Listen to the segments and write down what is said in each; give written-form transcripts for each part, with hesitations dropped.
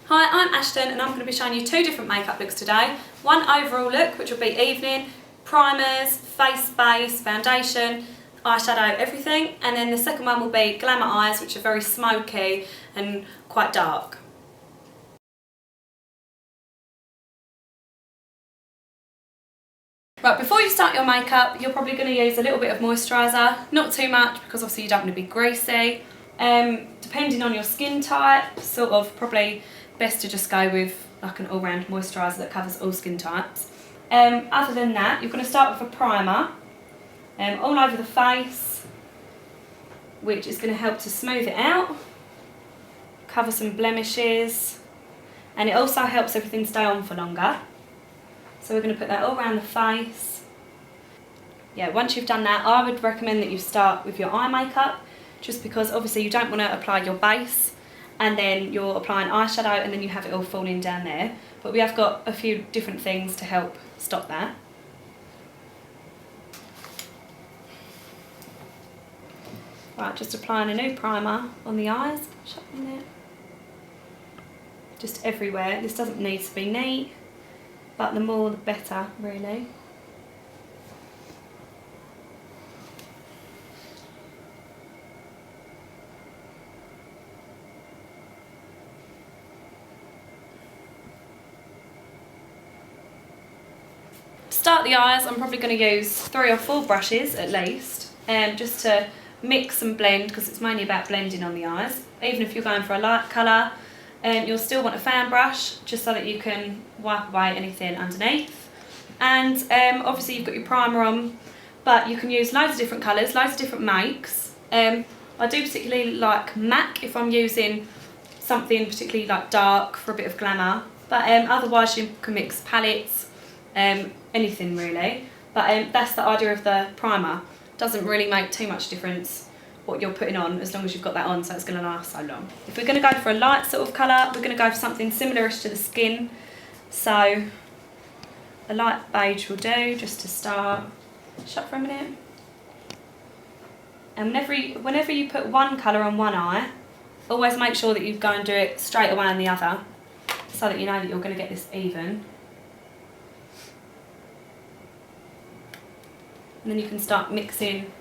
Hi, I'm Ashton and I'm going to be showing you two different makeup looks today. One overall look, which will be evening, primers, face base, foundation, eyeshadow, everything. And then the second one will be glamour eyes, which are very smoky and quite dark. Right, before you start your makeup, you're probably going to use a little bit of moisturiser. Not too much, because obviously you don't want to be greasy. Depending on your skin type, sort of probably best to just go with like an all-round moisturiser that covers all skin types. Other than that, you're going to start with a primer all over the face, which is going to help to smooth it out, cover some blemishes, and it also helps everything stay on for longer. So we're going to put that all around the face. Yeah, once you've done that, I would recommend that you start with your eye makeup, just because obviously you don't want to apply your base and then you're applying eyeshadow and then you have it all falling down there. But we have got a few different things to help stop that. Right, just applying a new primer on the eyes. Shut in there. Just everywhere. This doesn't need to be neat, but the more the better, really. To start the eyes, I'm probably going to use 3 or 4 brushes at least, just to mix and blend, because it's mainly about blending on the eyes. Even if you're going for a light colour, you'll still want a fan brush, just so that you can wipe away anything underneath. And obviously you've got your primer on, but you can use loads of different colours, loads of different makes. I do particularly like MAC if I'm using something particularly like dark for a bit of glamour, but otherwise you can mix palettes, anything really. But that's the idea of the primer. Doesn't really make too much difference what you're putting on, as long as you've got that on, so it's going to last so long. If we're going to go for a light sort of colour, we're going to go for something similar-ish to the skin. So a light beige will do, just to start. Shut for a minute. And whenever you put one colour on one eye, always make sure that you go and do it straight away on the other, so that you know that you're going to get this even. And then you can start mixing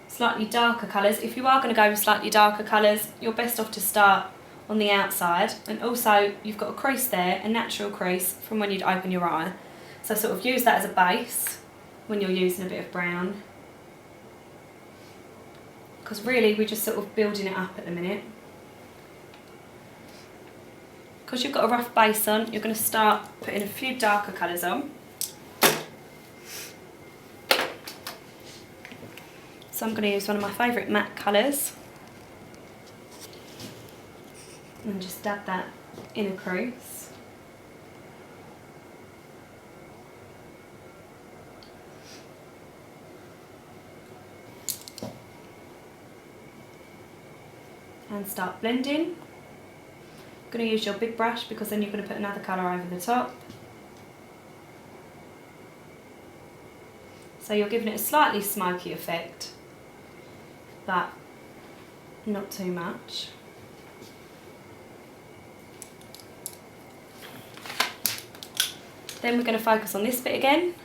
slightly darker colours. If you are going to go with slightly darker colours, you're best off to start on the outside. And also, you've got a crease there, a natural crease from when you'd open your eye. So sort of use that as a base when you're using a bit of brown. Because really, we're just sort of building it up at the minute. Because you've got a rough base on, you're going to start putting a few darker colours on. So I'm going to use one of my favourite matte colours and just dab that in a crease. And start blending. I'm going to use your big brush, because then you're going to put another colour over the top. So you're giving it a slightly smoky effect, but not too much. Then we're going to focus on this bit again.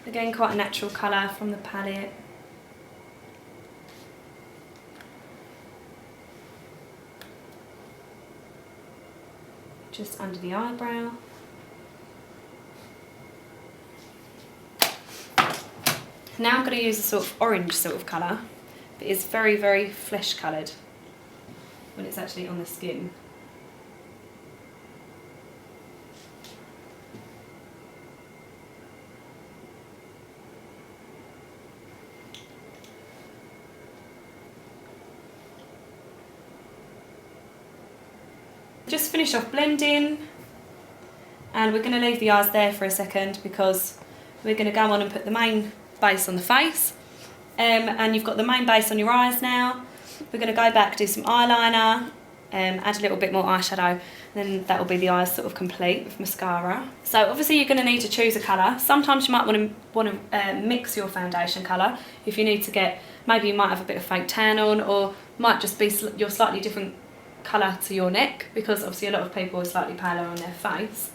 Again, quite a natural colour from the palette. Just under the eyebrow. Now I'm going to use a sort of orange sort of colour, but it's very, very flesh coloured when it's actually on the skin. Just finish off blending, and we're going to leave the eyes there for a second, because we're going to go on and put the main base on the face. And you've got the main base on your eyes now. We're going to go back, do some eyeliner, add a little bit more eyeshadow, and then that will be the eyes sort of complete with mascara. So obviously you're going to need to choose a colour. Sometimes you might want to mix your foundation colour if you need to get, maybe you might have a bit of fake tan on, or might just be your slightly different colour to your neck, because obviously a lot of people are slightly paler on their face.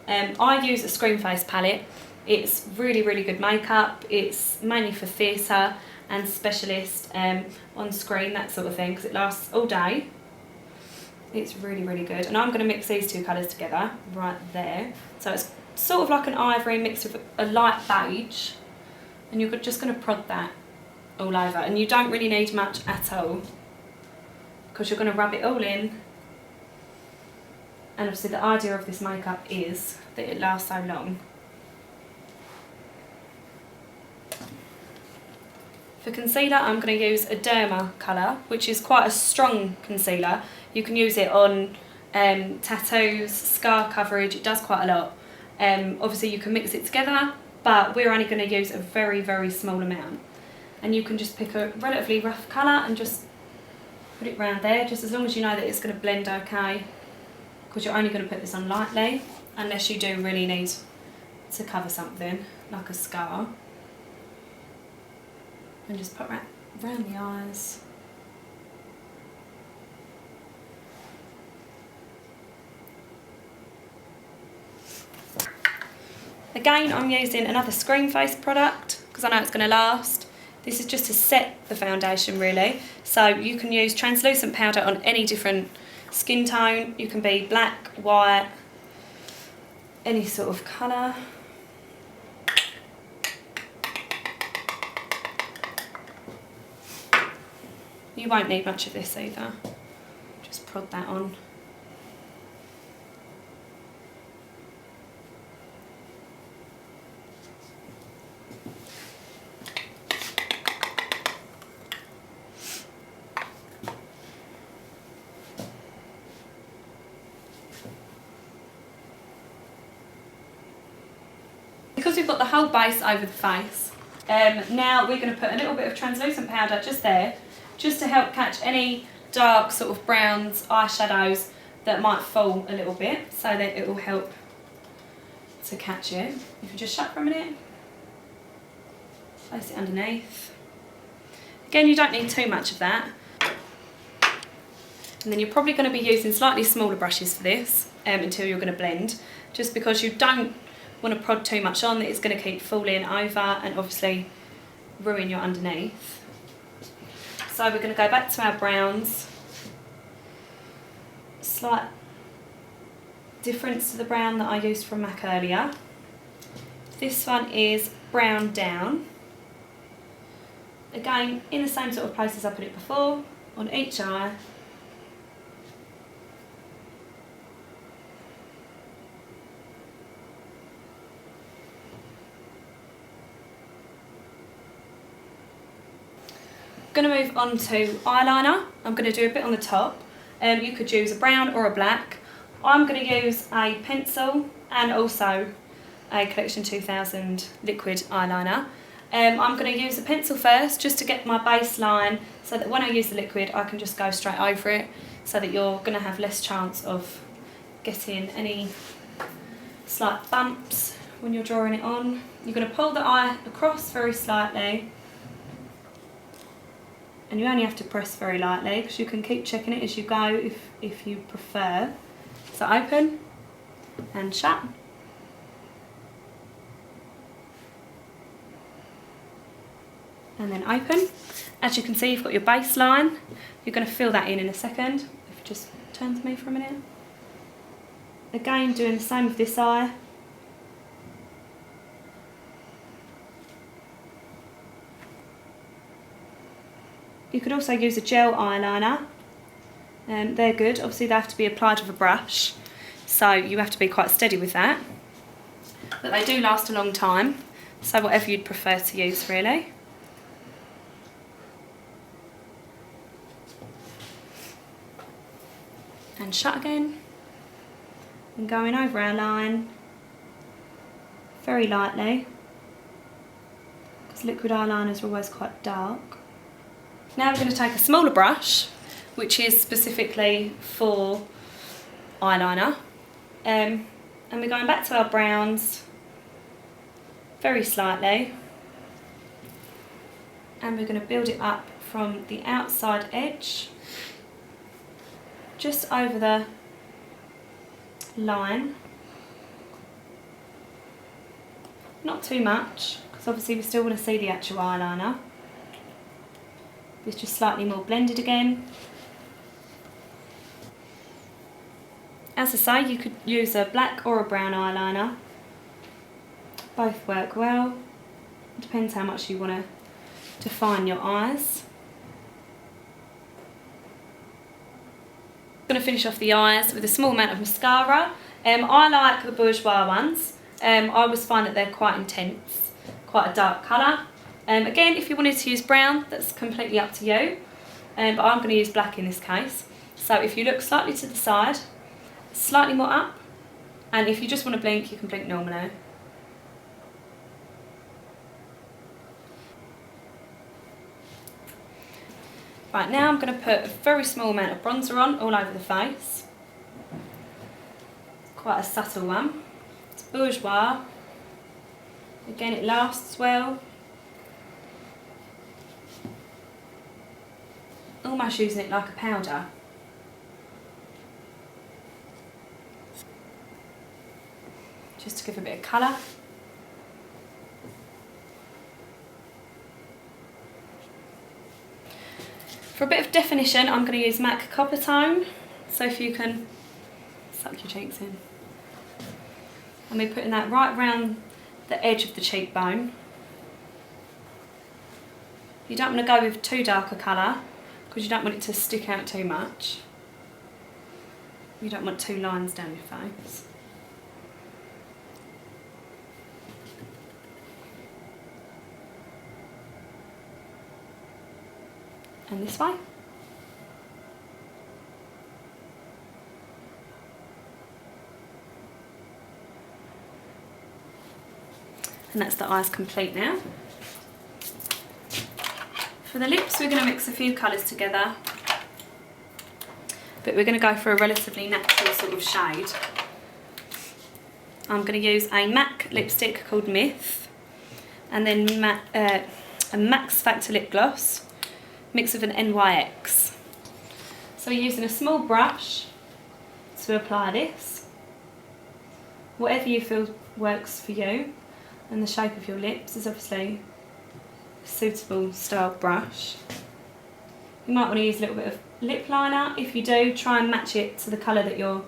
I use a Screen Face palette. It's really, really good makeup. It's mainly for theatre and specialist, on screen, that sort of thing, because it lasts all day. It's really, really good. And I'm going to mix these two colours together right there. So it's sort of like an ivory mixed with a light beige. And you're just going to prod that all over. And you don't really need much at all, because you're going to rub it all in. And obviously the idea of this makeup is that it lasts so long. For concealer, I'm going to use a Derma colour, which is quite a strong concealer. You can use it on tattoos, scar coverage, it does quite a lot. Obviously you can mix it together, but we're only going to use a very, very small amount. And you can just pick a relatively rough colour and just put it around there, just as long as you know that it's going to blend okay, because you're only going to put this on lightly, unless you do really need to cover something, like a scar. And just put around the eyes. Again, I'm using another Screen Face product, because I know it's going to last. This is just to set the foundation, really. So you can use translucent powder on any different skin tone. You can be black, white, any sort of colour. You won't need much of this either. Just prod that on. Because we've got the whole base over the face, now we're going to put a little bit of translucent powder just there, just to help catch any dark sort of browns, eyeshadows that might fall a little bit, so that it will help to catch it. If you just shut for a minute, place it underneath. Again, you don't need too much of that. And then you're probably going to be using slightly smaller brushes for this until you're going to blend, just because you don't want to prod too much on, that it's going to keep falling over and obviously ruin your underneath. So we're going to go back to our browns. Slight difference to the brown that I used from MAC earlier. This one is brown down. Again, in the same sort of place as I put it before, on each eye. I'm going to move on to eyeliner. I'm going to do a bit on the top. You could use a brown or a black. I'm going to use a pencil and also a Collection 2000 liquid eyeliner. I'm going to use the pencil first, just to get my baseline, so that when I use the liquid I can just go straight over it, so that you're going to have less chance of getting any slight bumps when you're drawing it on. You're going to pull the eye across very slightly. And you only have to press very lightly, because you can keep checking it as you go if you prefer. So open and shut. And then open. As you can see, you've got your baseline. You're going to fill that in a second. If you just turn to me for a minute. Again, doing the same with this eye. You could also use a gel eyeliner. They're good. Obviously they have to be applied with a brush, so you have to be quite steady with that. But they do last a long time, so whatever you'd prefer to use, really. And shut again. And going over our line very lightly, because liquid eyeliners are always quite dark. Now we're going to take a smaller brush, which is specifically for eyeliner, and we're going back to our browns very slightly, and we're going to build it up from the outside edge just over the line. Not too much, because obviously we still want to see the actual eyeliner. It's just slightly more blended again. As I say, you could use a black or a brown eyeliner. Both work well. It depends how much you want to define your eyes. I'm going to finish off the eyes with a small amount of mascara. I like the Bourjois ones. I always find that they're quite intense, quite a dark colour. Again, if you wanted to use brown, that's completely up to you. But I'm going to use black in this case. So if you look slightly to the side, slightly more up, and if you just want to blink, you can blink normally. Right, now I'm going to put a very small amount of bronzer on all over the face. Quite a subtle one. It's Bourjois. Again, it lasts well. Almost using it like a powder. Just to give a bit of colour. For a bit of definition, I'm going to use MAC Copper Tone, so if you can suck your cheeks in. And we're putting that right round the edge of the cheekbone. You don't want to go with too dark a colour, because you don't want it to stick out too much. You don't want two lines down your face. And this way. And that's the eyes complete now. For the lips, we're going to mix a few colours together, but we're going to go for a relatively natural sort of shade. I'm going to use a MAC lipstick called Myth, and then a Max Factor lip gloss, mixed with an NYX. So we're using a small brush to apply this. Whatever you feel works for you, and the shape of your lips is obviously a suitable style brush. You might want to use a little bit of lip liner. If you do, try and match it to the colour that you're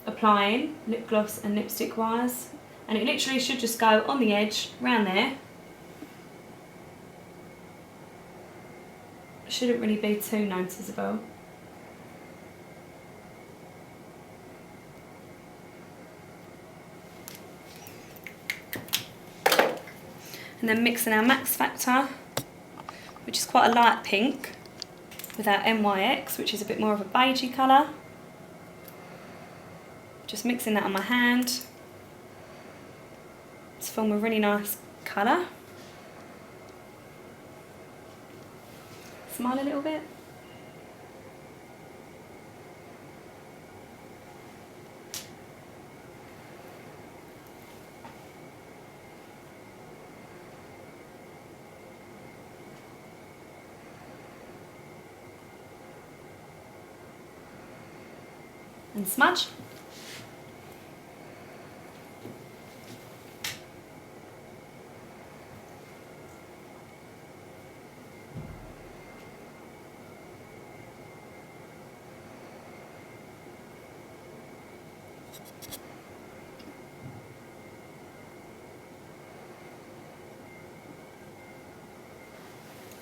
applying, lip gloss and lipstick wise. And it literally should just go on the edge, round there. Shouldn't really be too noticeable. And then mixing our Max Factor, which is quite a light pink, with our NYX, which is a bit more of a beigey colour. Just mixing that on my hand to form a really nice colour. Smile a little bit. And smudge.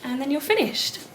And then you're finished.